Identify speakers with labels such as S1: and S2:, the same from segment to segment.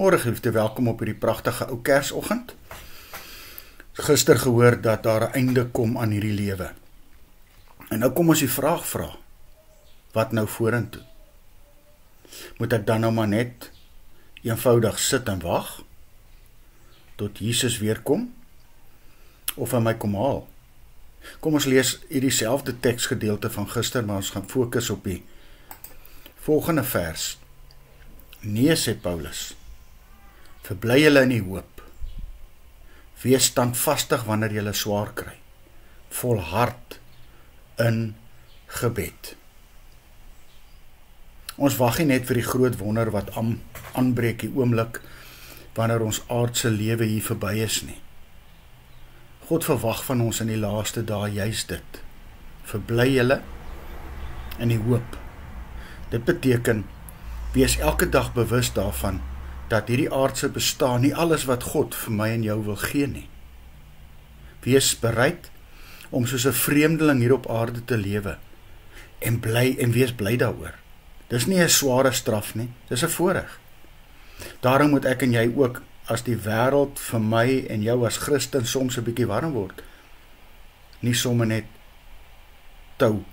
S1: Môre geliefde, welkom op hierdie pragtige ou Kersoggend. Gister gehoor dat daar 'n einde kom aan hierdie lewe. En nou kom ons die vraag vra, wat nou vorentoe? Moet ek dan nou maar net eenvoudig sit en wag tot Jesus weer kom of hy my kom haal? Kom ons lees hierdie selfde teksgedeelte van gister, maar ons gaan fokus op die volgende vers. Nee, sê Paulus, verbly julle in die hoop. Wees standvastig wanneer julle swaar kry. Volhard in gebed. Ons wag nie net vir die groot wonder wat aanbreek die oomblik wanneer ons aardse lewe hier verby is nie. God verwag van ons in die laaste dae juist dit. Verbly julle in die hoop. Dit beteken, wees elke dag bewus daarvan dat hierdie aardse bestaan nie alles wat God vir my en jou wil gee nie. Wees bereid om soos 'n vreemdeling hier op aarde te lewe en wees bly daaroor. Dis nie 'n sware straf nie, dis 'n voorreg. Daarom moet ek en jy ook, as die wêreld vir my en jou as Christen soms 'n bietjie warm word, nie sommer net tou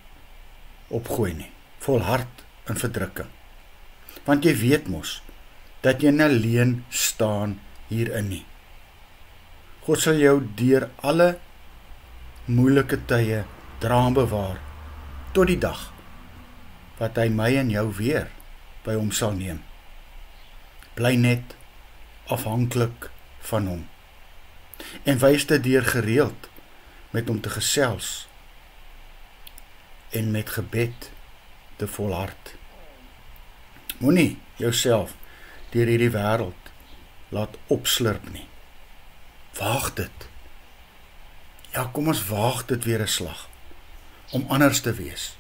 S1: opgooi nie, volhard in verdrukking. Want jy weet mos, dat jy nie alleen staan hierin nie. God sal jou deur alle moeilike tye dra en bewaar, tot die dag, wat hy my en jou weer by hom sal neem. Bly net afhanklik van hom. En wys dit deur gereeld met hom te gesels en met gebed te volhard. Moenie jouself deur hierdie wêreld laat opslurp nie. Waag dit. Ja, kom ons waag dit weer 'n slag, om anders te wees,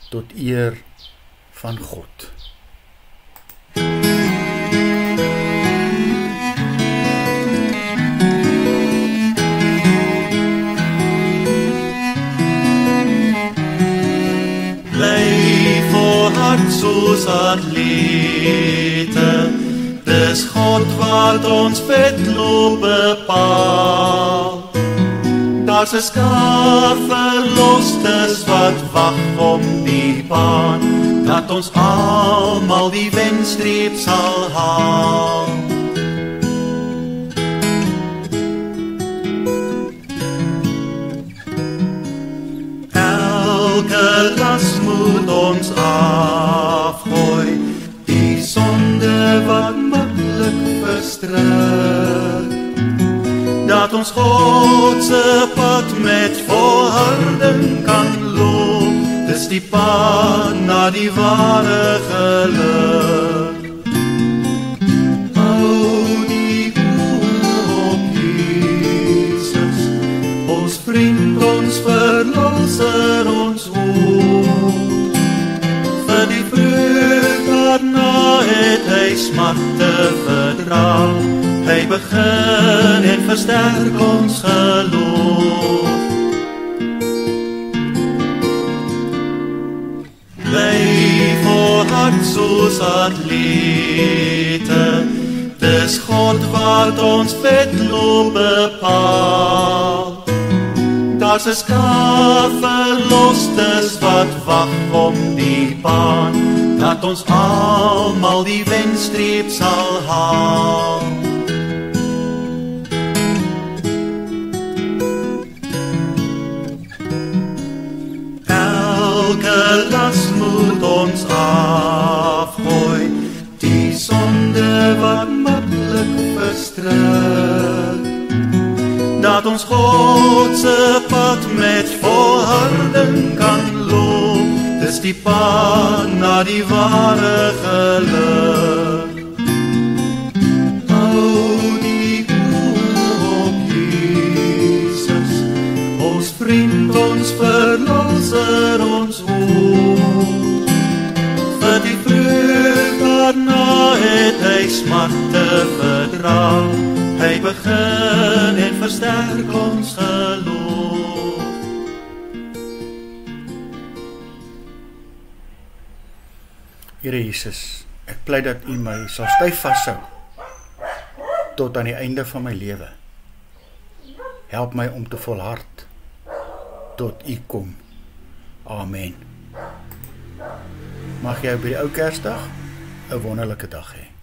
S1: tot eer van God.
S2: Bly volhard soos atlete, dis God wat ons wedloop bepaal. Daar's 'n skare verlostes wat wag om die baan, dat ons almal die wenstreep sal haal. Elke las moet ons afgooi, die sonde wat maklik verstrik, dat ons God se pad met volharding kan loop, dis die pad na die ware geluk. Hou die oë op Jesus, ons vriend, ons verlosser, ons hoop. Vir die vreugd daarna het hy smarte verdra, hy begin en versterk ons geloof. Bly volhard soos atlete, dis God wat ons wedloop bepaal. Daar's 'n skare verlostes wat wag om die baan, dat ons almal die wenstreep sal haal. Elke las moet ons afgooi, die sonde wat maklik verstrik, dat ons God se pad met volharding kan loop, dis die pad na die ware geluk. Hou die oë op Jesus, ons vriend, ons verlosser, ons hoop. Vir die vreugd daarna het hy smarte verdra, hy begin en versterk ons geloof.
S1: Here Jesus, ek pleit dat U my sal styf vashou tot aan die einde van my lewe. Help my om te volhard tot U kom. Amen. Mag jy by die ou Kersdag 'n wonderlike dag hê.